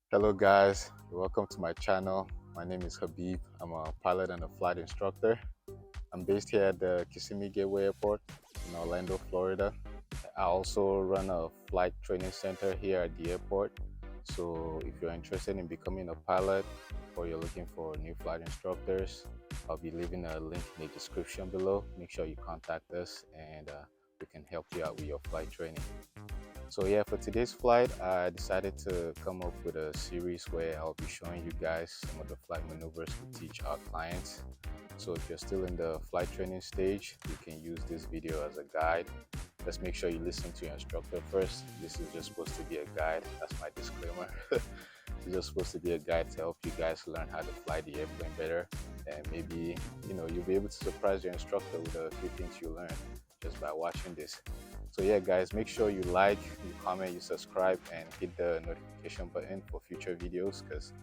Hello guys, welcome to my channel. My name is Habib. I'm a pilot and a flight instructor. I'm based here at the Kissimmee Gateway Airport in Orlando, Florida. I also run a flight training center here at the airport. So if you're interested in becoming a pilot or you're looking for new flight instructors, I'll be leaving a link in the description below. Make sure you contact us and we can help you out with your flight training. So yeah, for today's flight, I decided to come up with a series where I'll be showing you guys some of the flight maneuvers we teach our clients. So if you're still in the flight training stage, you can use this video as a guide. Just make sure you listen to your instructor first. This is just supposed to be a guide. That's my disclaimer. It's just supposed to be a guide to help you guys learn how to fly the airplane better. And maybe, you'll be able to surprise your instructor with a few things you learn just by watching this. So yeah guys, make sure you like, you comment, you subscribe, and hit the notification button for future videos, because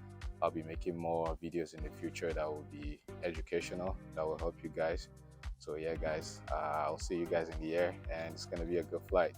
I'll be making more videos in the future that will be educational, that will help you guys. So yeah guys, I'll see you guys in the air, and it's gonna be a good flight.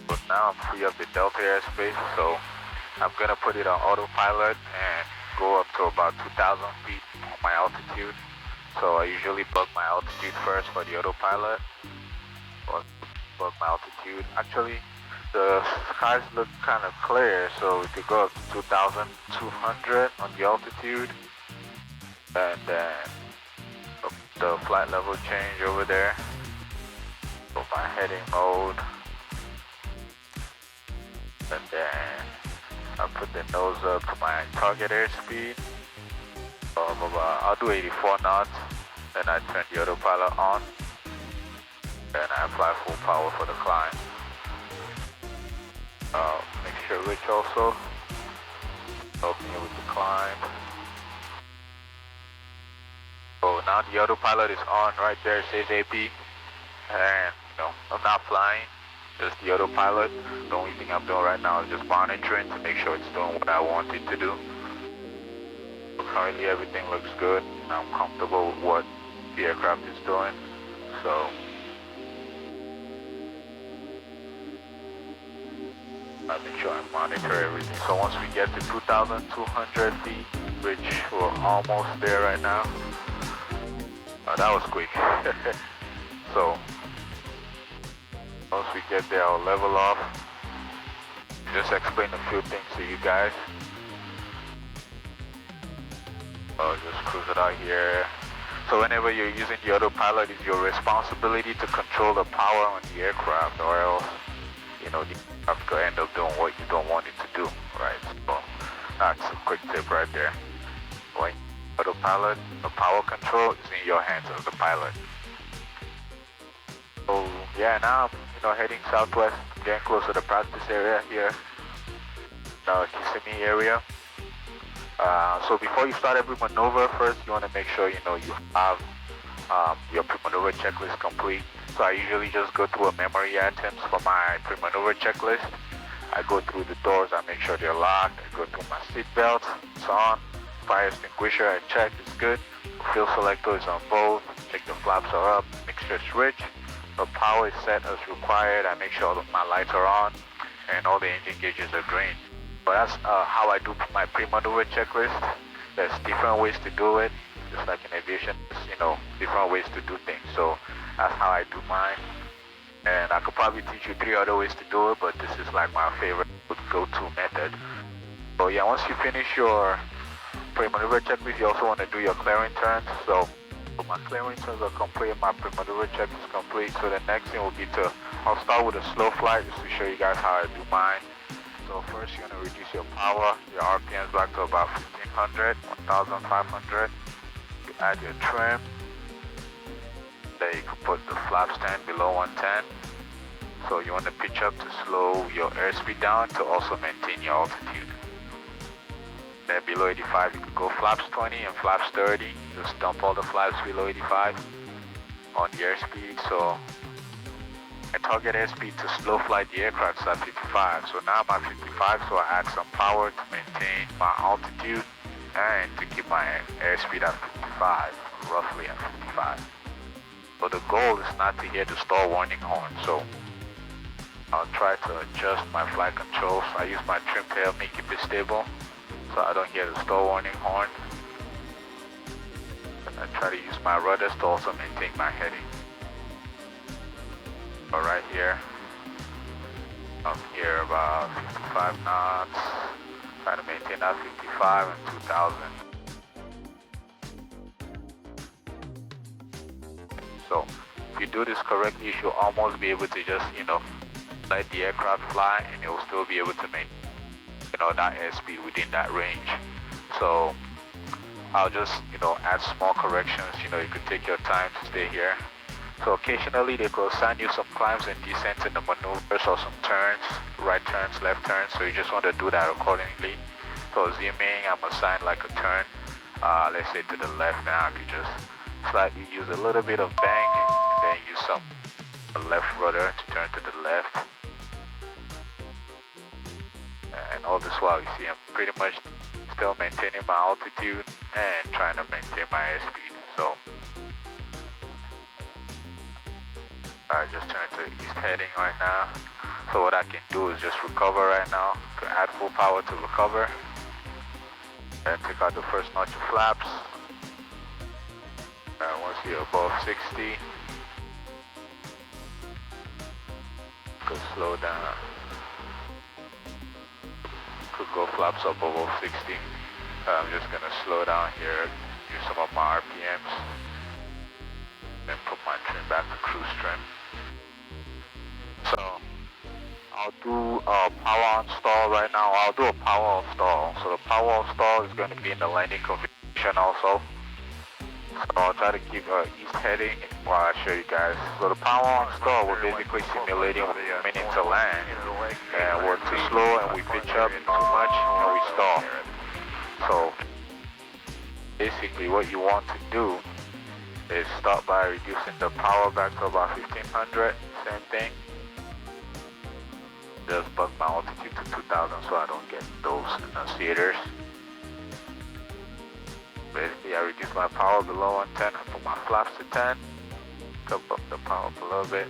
But now I'm free of the Delta airspace, so I'm gonna put it on autopilot and go up to about 2,000 feet on my altitude. So I usually bug my altitude first for the autopilot, or bug my altitude. Actually, the skies look kind of clear, so we could go up to 2,200 on the altitude, and then the flight level change over there. So my heading mode, and then I put the nose up to my target airspeed of about, I'll do 84 knots, then I turn the autopilot on, then I fly full power for the climb. Make sure Rich also help me with the climb. So now the autopilot is on. Right there it says AP, and I'm not flying, just the autopilot. The only thing I'm doing right now is just monitoring to make sure it's doing what I want it to do. So currently everything looks good. I'm comfortable with what the aircraft is doing. So I make sure I monitor everything. So once we get to 2,200 feet, which we're almost there right now. That was quick. So once we get there, I'll level off. Just explain a few things to you guys. I'll just cruise it out here. So whenever you're using the autopilot, it's your responsibility to control the power on the aircraft, or else, the aircraft could end up doing what you don't want it to do, right? So that's a quick tip right there. When autopilot, the power control is in your hands as the pilot. So yeah, now I'm heading southwest, getting close to the practice area here, Kissimmee area. So before you start every maneuver, first you want to make sure you have your pre-maneuver checklist complete. So I usually just go through a memory items for my pre-maneuver checklist. I go through the doors, I make sure they're locked. I go through my seat belt, it's on. Fire extinguisher, I check, it's good. Fuel selector is on both. Check the flaps are up, mixture is rich. The power is set as required. I make sure all of my lights are on and all the engine gauges are green. But that's how I do my pre-maneuver checklist. There's different ways to do it. Just like in aviation, there's, different ways to do things. So that's how I do mine. And I could probably teach you 3 other ways to do it, but this is like my favorite go-to method. So yeah, once you finish your pre-maneuver checklist, you also want to do your clearing turns. So my clearing turns are complete, my pre-maneuver check is complete. So the next thing will be I'll start with a slow flight just to show you guys how I do mine. So first you're going to reduce your power, your RPMs back to about 1,500, 1,500. You add your trim. There you can put the flap stand below 110. So you want to pitch up to slow your airspeed down to also maintain your altitude. Then below 85, you can go flaps 20 and flaps 30. Just dump all the flaps below 85 on the airspeed. So I target airspeed to slow fly the aircraft at 55. So now I'm at 55, so I add some power to maintain my altitude and to keep my airspeed at 55, roughly at 55. So the goal is not to hear the stall warning horn. So I'll try to adjust my flight controls. I use my trim tail, make it stable, so I don't hear the stall warning horn. And I try to use my rudders to also maintain my heading. So right here, I'm here about 55 knots, trying to maintain that 55 and 2000. So if you do this correctly, you should almost be able to just, let the aircraft fly, and it will still be able to maintain, that airspeed within that range. So I'll just, add small corrections. You could take your time to stay here. So occasionally they could assign you some climbs and descents in the maneuvers or some turns, right turns, left turns. So you just want to do that accordingly. So zooming, I'm assigned like a turn, let's say to the left. Now I could just slightly use a little bit of bank and then use some left rudder to turn to the left. And all this while, you see I'm pretty much still maintaining my altitude and trying to maintain my airspeed. So I just turned to east heading right now. So what I can do is just recover right now. To add full power to recover. And take out the first notch of flaps. And once you're above 60, could slow down. Could go flaps up above 60. I'm just gonna slow down here, use some of my RPMs, then put my trim back to cruise trim. So I'll do a power on stall right now. I'll do a power off stall. So the power off stall is going to be in the landing configuration also. So I'll try to keep east heading while I show you guys. So the power on stall, we're basically simulating we're coming into land, and we're too slow and we pitch up too much and we stall. So basically what you want to do is start by reducing the power back to about 1500, same thing. Just bump my altitude to 2000 so I don't get those annunciators. Basically, I reduce my power below 110. I put my flaps to 10. Could bump the power up a little bit.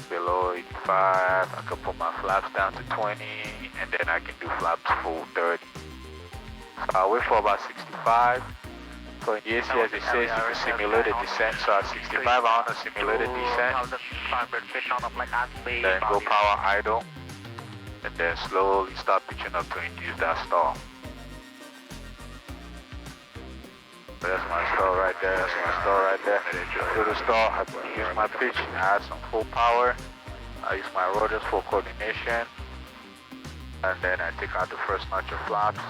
Below 85, I could put my flaps down to 20, and then I can do flaps full 30. So I'll wait for about 65. So in the AC, as it says, you can simulate a descent. So at 65, I want to simulate a descent. Then go power idle. And then slowly start pitching up to induce that stall. So that's my stall right there. That's my stall right there. To the stall, I use my pitch, add some full power. I use my rotors for coordination. And then I take out the first notch of flaps.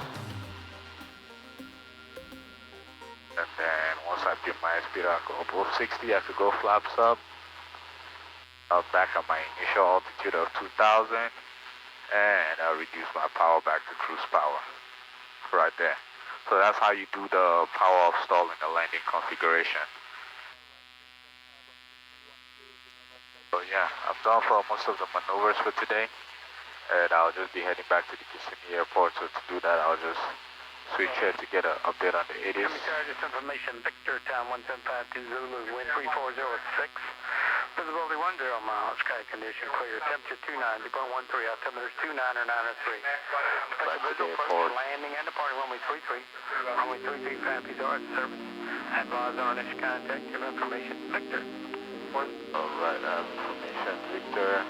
And then once I get my speed, I go above 60, I could go flaps up. I'll back up my initial altitude of 2000. And I'll reduce my power back to cruise power. Right there. So that's how you do the power off stall in the landing configuration. So yeah, I'm done for most of the maneuvers for today. And I'll just be heading back to the Kissimmee airport. So to do that, I'll just switch here to get an update on the 80s. This information, Victor, Town 17520 Zulu, wind 3406. Visibility 10 miles, sky condition clear, temperature 29, 2.13, altimeter 29 or 903. Special visual approach, landing and departing runway 33, runway 33, Pappy's Art Service. Advise our initial contact, give information, Victor. Alright, information, Victor.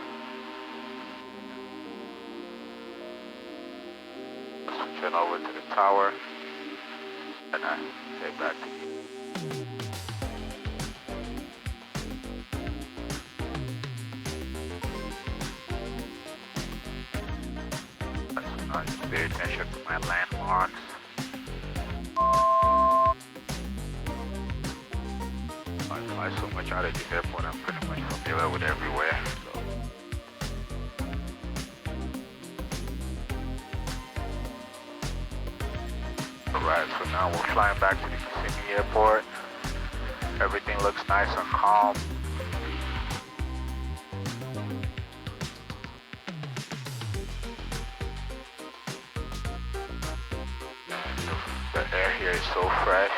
Switching over to the tower, and I head back to you. I just pay attention to my landmarks. I fly so much out of this airport, I'm pretty much familiar with everywhere. So Alright, so now we're flying back to the Kissimmee Airport. Everything looks nice and calm. The air here is so fresh.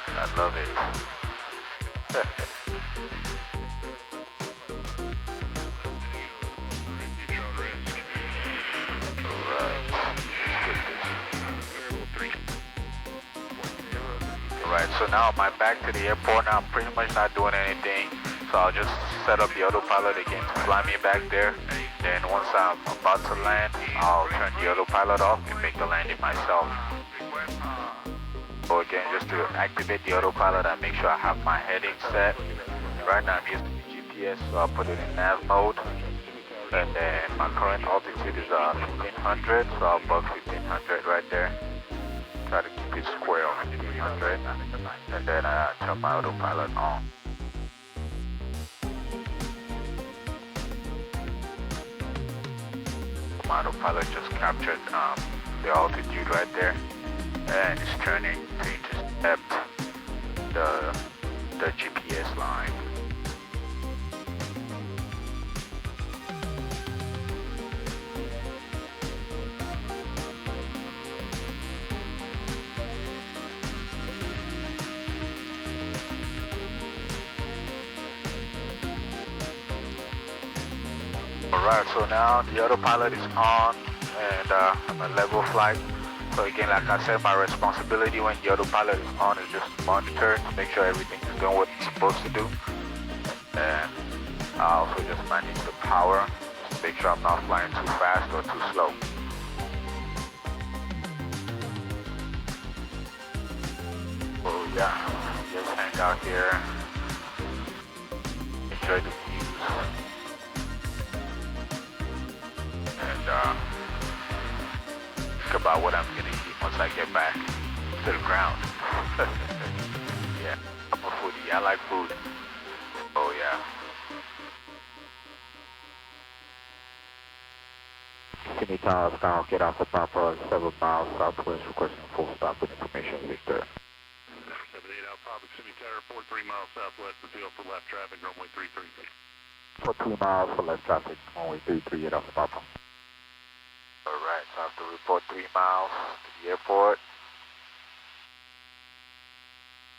I love it. Alright, so now I'm back to the airport. Now I'm pretty much not doing anything. So I'll just set up the autopilot again to fly me back there. Then once I'm about to land, I'll turn the autopilot off and make the landing myself. So again, just to activate the autopilot, I make sure I have my heading set. Right now I'm using the GPS, so I'll put it in nav mode. And then my current altitude is 1500, so I'll bug 1500 right there. Try to keep it square on 1500. And then I turn my autopilot on. My autopilot just captured the altitude right there. And it's turning to intercept the GPS line. Alright, so now the autopilot is on and I'm a level flight. So again, like I said, my responsibility when the autopilot is on is just to monitor to make sure everything is doing what it's supposed to do. And I also just manage the power to make sure I'm not flying too fast or too slow. So yeah, just hang out here, enjoy the views, and think about what I'm gonna eat once I get back to the ground. Yeah, I'm a foodie. I like food. Oh yeah. Kissimmee Tower now get off the Papa 7 miles southwest, requesting full stop with information, Victor. 78 out, Papa Kissimmee Tower, 43 miles southwest, the field for left traffic, runway 33. For 3 miles for left traffic, runway 33 at Alpha Papa. Alright, so I have to report 3 miles to the airport.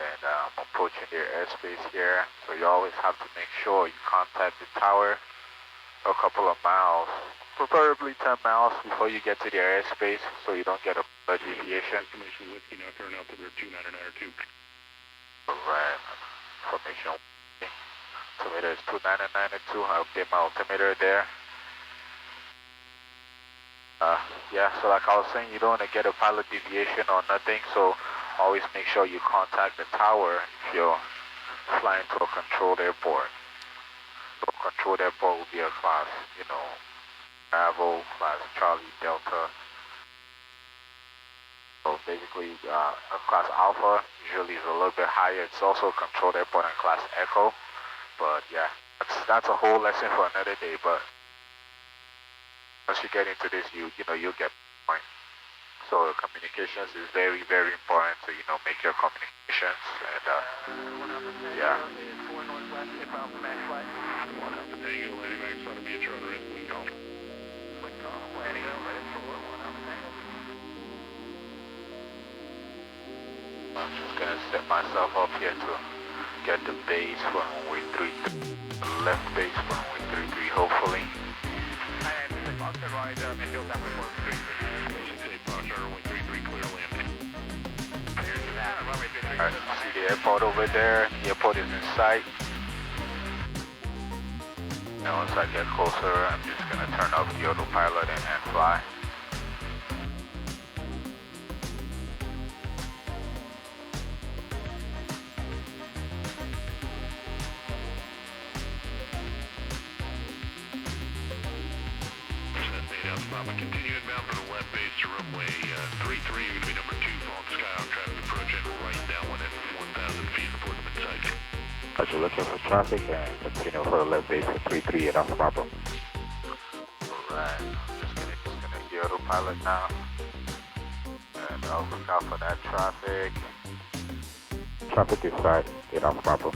And I'm approaching their airspace here, so you always have to make sure you contact the tower a couple of miles, preferably 10 miles before you get to their airspace, so you don't get a deviation. Information Whiskey, now turn out to their 2992. Alright, information. Altimeter is 2992, I'll update my altimeter there. Yeah, so like I was saying, you don't want to get a pilot deviation or nothing, so always make sure you contact the tower if you're flying to a controlled airport. So controlled airport will be a class, you know, Bravo, class Charlie, Delta. So basically, a class Alpha usually is a little bit higher. It's also a controlled airport and class Echo. But yeah, that's a whole lesson for another day. But once you get into this, you'll get the point. So communications is very, very important to, make your communications. And yeah. I'm just gonna set myself up here to get the base for runway 33, the left base for runway 33, hopefully. Alright, see the airport over there. The airport is in sight. And once I get closer, I'm just gonna turn off the autopilot and fly. Continue inbound for the left base to runway 33. You're going to be number 2, falling skyhawk traffic approaching right downwind at 1,000 feet. Report them in sight. Roger, looking for traffic and continue for the left base for 33 at Alpha Bravo. Alright, just gonna the autopilot now. And I'll look out for that traffic. Traffic is side, get off proper.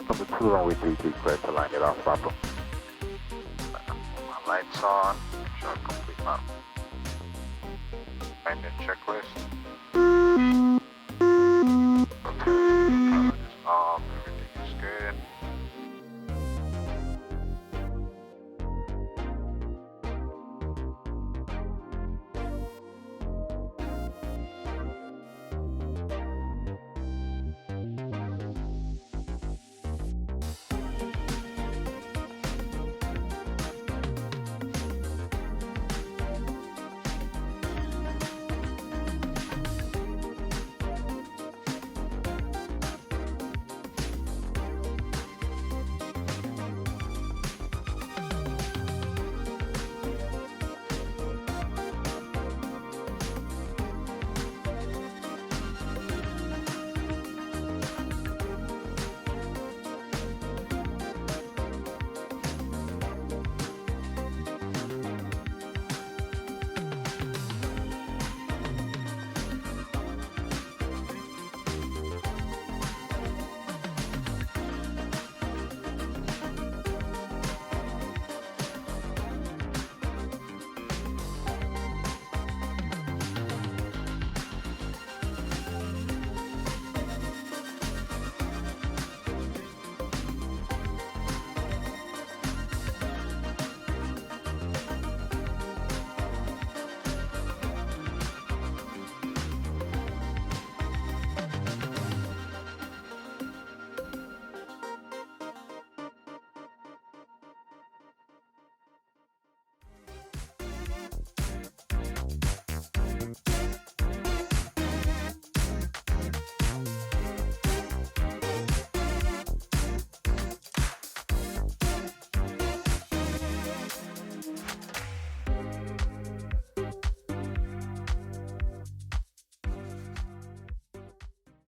Number 2 runway 33 clear to line, get off proper. My lights on, make sure I complete my landing checklist. Okay.